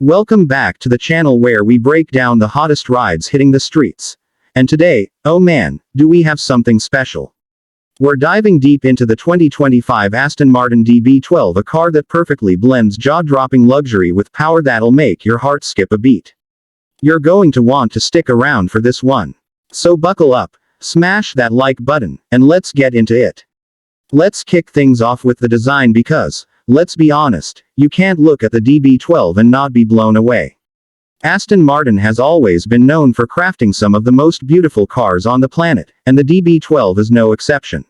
Welcome back to the channel where we break down the hottest rides hitting the streets. And today, oh man, do we have something special. We're diving deep into the 2025 Aston Martin DB12, a car that perfectly blends jaw-dropping luxury with power that'll make your heart skip a beat. You're going to want to stick around for this one. So buckle up, smash that like button, and let's get into it. Let's kick things off with the design because, let's be honest, you can't look at the DB12 and not be blown away. Aston Martin has always been known for crafting some of the most beautiful cars on the planet, and the DB12 is no exception.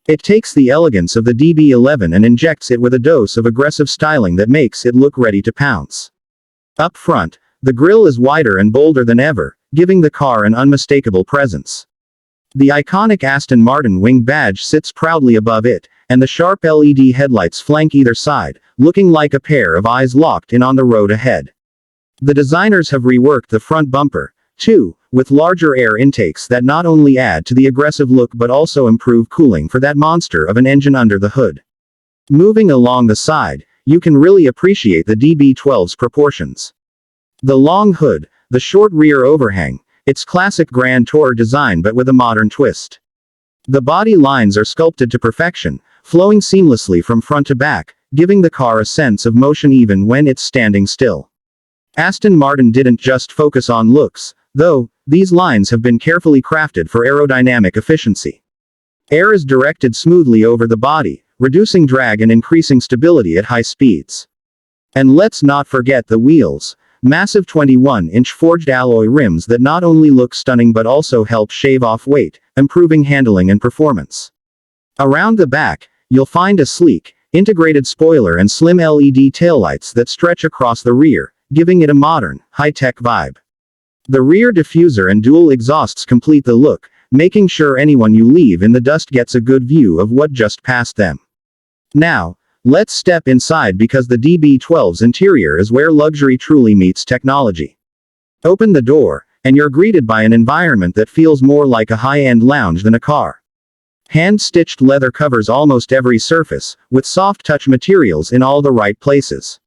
It takes the elegance of the DB11 and injects it with a dose of aggressive styling that makes it look ready to pounce. Up front, the grille is wider and bolder than ever, giving the car an unmistakable presence. The iconic Aston Martin wing badge sits proudly above it, and the sharp LED headlights flank either side, looking like a pair of eyes locked in on the road ahead. The designers have reworked the front bumper, too, with larger air intakes that not only add to the aggressive look but also improve cooling for that monster of an engine under the hood. Moving along the side, you can really appreciate the DB12's proportions. The long hood, the short rear overhang, its classic Grand Tourer design but with a modern twist. The body lines are sculpted to perfection, flowing seamlessly from front to back, giving the car a sense of motion even when it's standing still. Aston Martin didn't just focus on looks, though. These lines have been carefully crafted for aerodynamic efficiency. Air is directed smoothly over the body, reducing drag and increasing stability at high speeds. And let's not forget the wheels. Massive 21-inch forged alloy rims that not only look stunning but also help shave off weight, improving handling and performance. Around the back, you'll find a sleek, integrated spoiler and slim LED taillights that stretch across the rear, giving it a modern, high-tech vibe. The rear diffuser and dual exhausts complete the look, making sure anyone you leave in the dust gets a good view of what just passed them. Now, let's step inside because the DB12's interior is where luxury truly meets technology. Open the door, and you're greeted by an environment that feels more like a high-end lounge than a car. Hand-stitched leather covers almost every surface, with soft-touch materials in all the right places.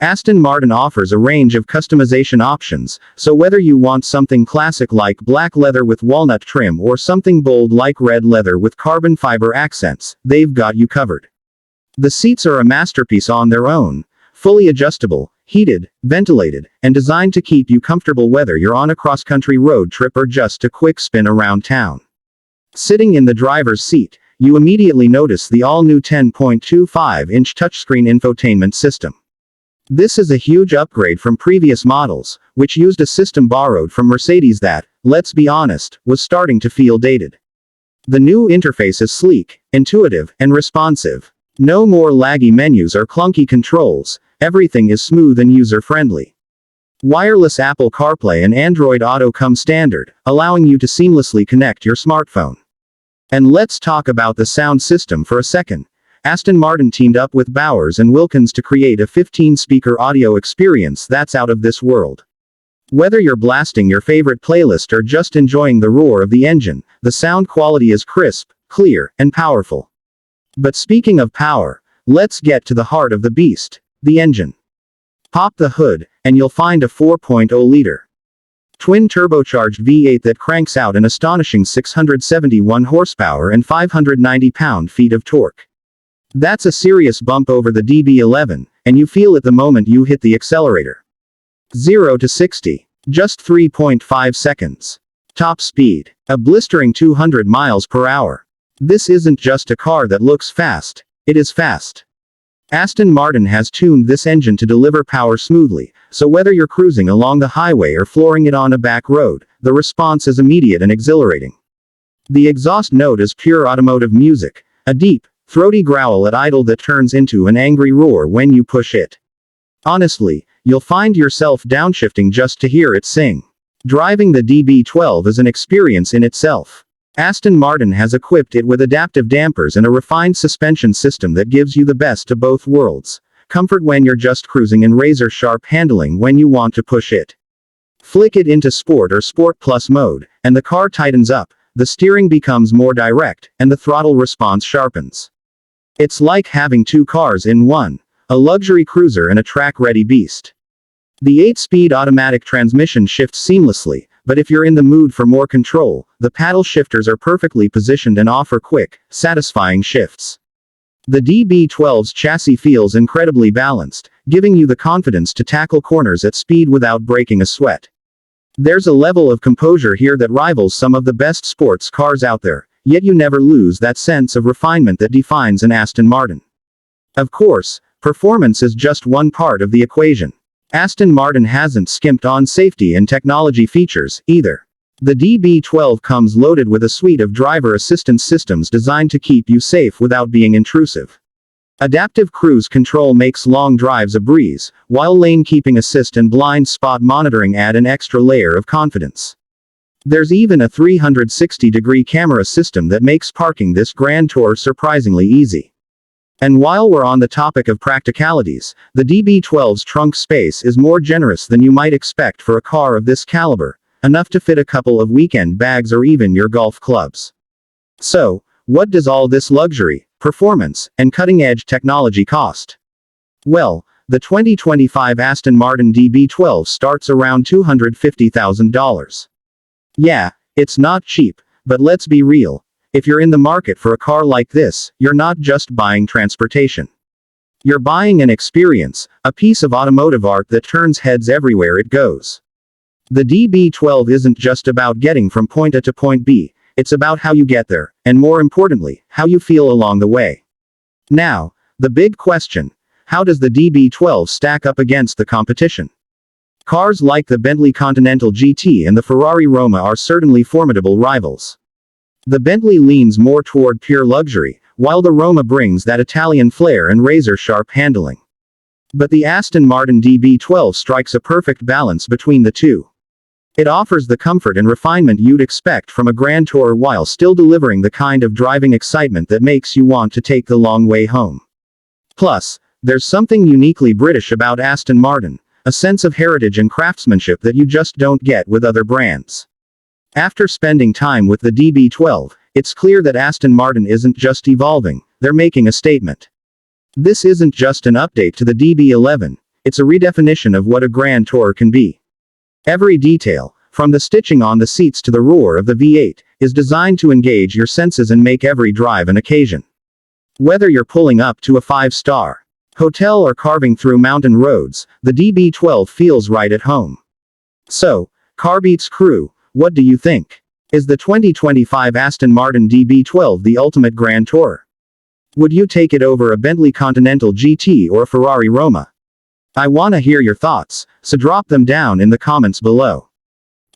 Aston Martin offers a range of customization options, so whether you want something classic like black leather with walnut trim or something bold like red leather with carbon fiber accents, they've got you covered. The seats are a masterpiece on their own, fully adjustable, heated, ventilated, and designed to keep you comfortable whether you're on a cross-country road trip or just a quick spin around town. Sitting in the driver's seat, you immediately notice the all-new 10.25-inch touchscreen infotainment system. This is a huge upgrade from previous models, which used a system borrowed from Mercedes that, let's be honest, was starting to feel dated. The new interface is sleek, intuitive, and responsive. No more laggy menus or clunky controls, everything is smooth and user-friendly. Wireless Apple CarPlay and Android Auto come standard, allowing you to seamlessly connect your smartphone. And let's talk about the sound system for a second. Aston Martin teamed up with Bowers & Wilkins to create a 15-speaker audio experience that's out of this world. Whether you're blasting your favorite playlist or just enjoying the roar of the engine, the sound quality is crisp, clear, and powerful. But speaking of power, let's get to the heart of the beast, the engine. Pop the hood, and you'll find a 4.0-liter twin-turbocharged V8 that cranks out an astonishing 671 horsepower and 590 pound-feet of torque. That's a serious bump over the DB11, and you feel it the moment you hit the accelerator. 0 to 60. Just 3.5 seconds. Top speed. A blistering 200 miles per hour. This isn't just a car that looks fast, it is fast. Aston Martin has tuned this engine to deliver power smoothly, so whether you're cruising along the highway or flooring it on a back road, the response is immediate and exhilarating. The exhaust note is pure automotive music, a deep, throaty growl at idle that turns into an angry roar when you push it. Honestly, you'll find yourself downshifting just to hear it sing. Driving the DB12 is an experience in itself. Aston Martin has equipped it with adaptive dampers and a refined suspension system that gives you the best of both worlds. Comfort when you're just cruising and razor-sharp handling when you want to push it. Flick it into Sport or Sport Plus mode, and the car tightens up, the steering becomes more direct, and the throttle response sharpens. It's like having two cars in one, a luxury cruiser and a track-ready beast. The 8-speed automatic transmission shifts seamlessly, but if you're in the mood for more control, the paddle shifters are perfectly positioned and offer quick, satisfying shifts. The DB12's chassis feels incredibly balanced, giving you the confidence to tackle corners at speed without breaking a sweat. There's a level of composure here that rivals some of the best sports cars out there, yet you never lose that sense of refinement that defines an Aston Martin. Of course, performance is just one part of the equation. Aston Martin hasn't skimped on safety and technology features, either. The DB12 comes loaded with a suite of driver assistance systems designed to keep you safe without being intrusive. Adaptive cruise control makes long drives a breeze, while lane keeping assist and blind spot monitoring add an extra layer of confidence. There's even a 360-degree camera system that makes parking this Grand Tour surprisingly easy. And while we're on the topic of practicalities, the DB12's trunk space is more generous than you might expect for a car of this caliber, enough to fit a couple of weekend bags or even your golf clubs. So, what does all this luxury, performance, and cutting-edge technology cost? Well, the 2025 Aston Martin DB12 starts around $250,000. Yeah, it's not cheap, but let's be real. If you're in the market for a car like this, you're not just buying transportation. You're buying an experience, a piece of automotive art that turns heads everywhere it goes. The DB12 isn't just about getting from point A to point B, it's about how you get there, and more importantly, how you feel along the way. Now, the big question: how does the DB12 stack up against the competition? Cars like the Bentley Continental GT and the Ferrari Roma are certainly formidable rivals. The Bentley leans more toward pure luxury, while the Roma brings that Italian flair and razor-sharp handling. But the Aston Martin DB12 strikes a perfect balance between the two. It offers the comfort and refinement you'd expect from a Grand Tour while still delivering the kind of driving excitement that makes you want to take the long way home. Plus, there's something uniquely British about Aston Martin, a sense of heritage and craftsmanship that you just don't get with other brands. After spending time with the DB12, it's clear that Aston Martin isn't just evolving, they're making a statement. This isn't just an update to the DB11, it's a redefinition of what a Grand Tour can be. Every detail, from the stitching on the seats to the roar of the V8, is designed to engage your senses and make every drive an occasion. Whether you're pulling up to a 5-star hotel or carving through mountain roads, the DB12 feels right at home. So, Carbeats crew, what do you think? Is the 2025 Aston Martin DB12 the ultimate Grand Tour? Would you take it over a Bentley Continental GT or a Ferrari Roma? I wanna hear your thoughts, so drop them down in the comments below.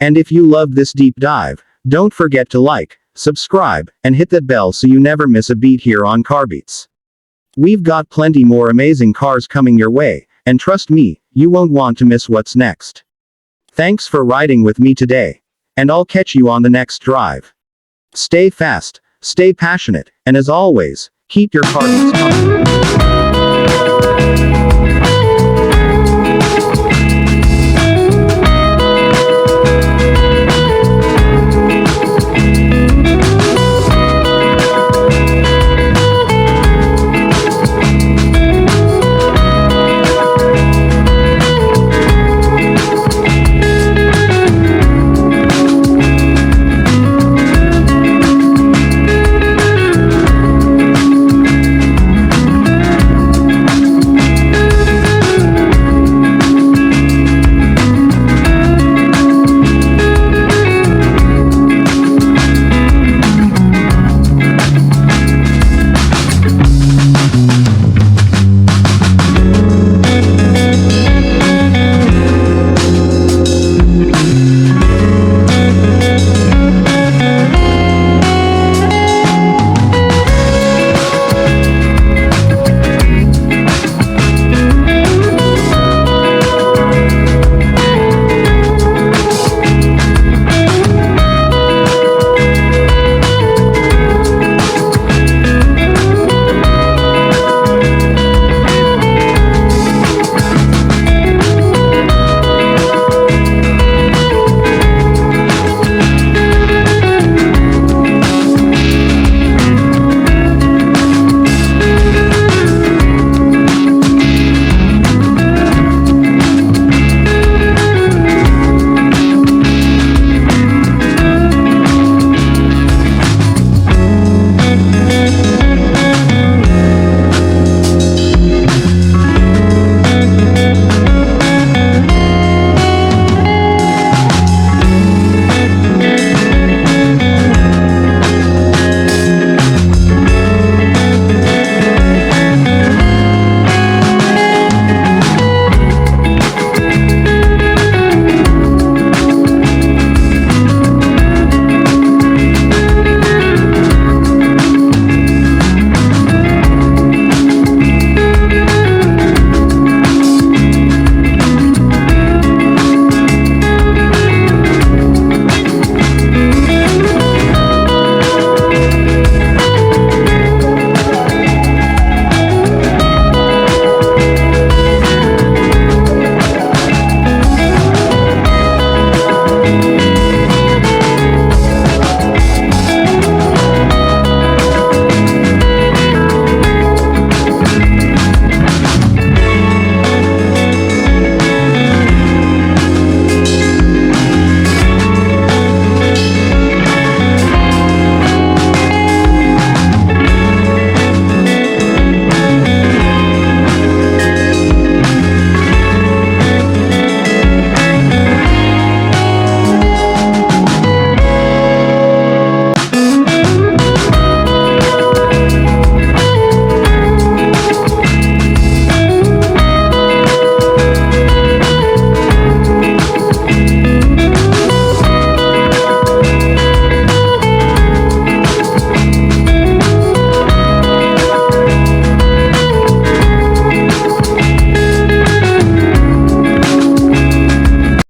And if you loved this deep dive, don't forget to like, subscribe, and hit that bell so you never miss a beat here on Carbeats. We've got plenty more amazing cars coming your way, and trust me, you won't want to miss what's next. Thanks for riding with me today, and I'll catch you on the next drive. Stay fast, stay passionate, and as always, keep your Carbeats coming.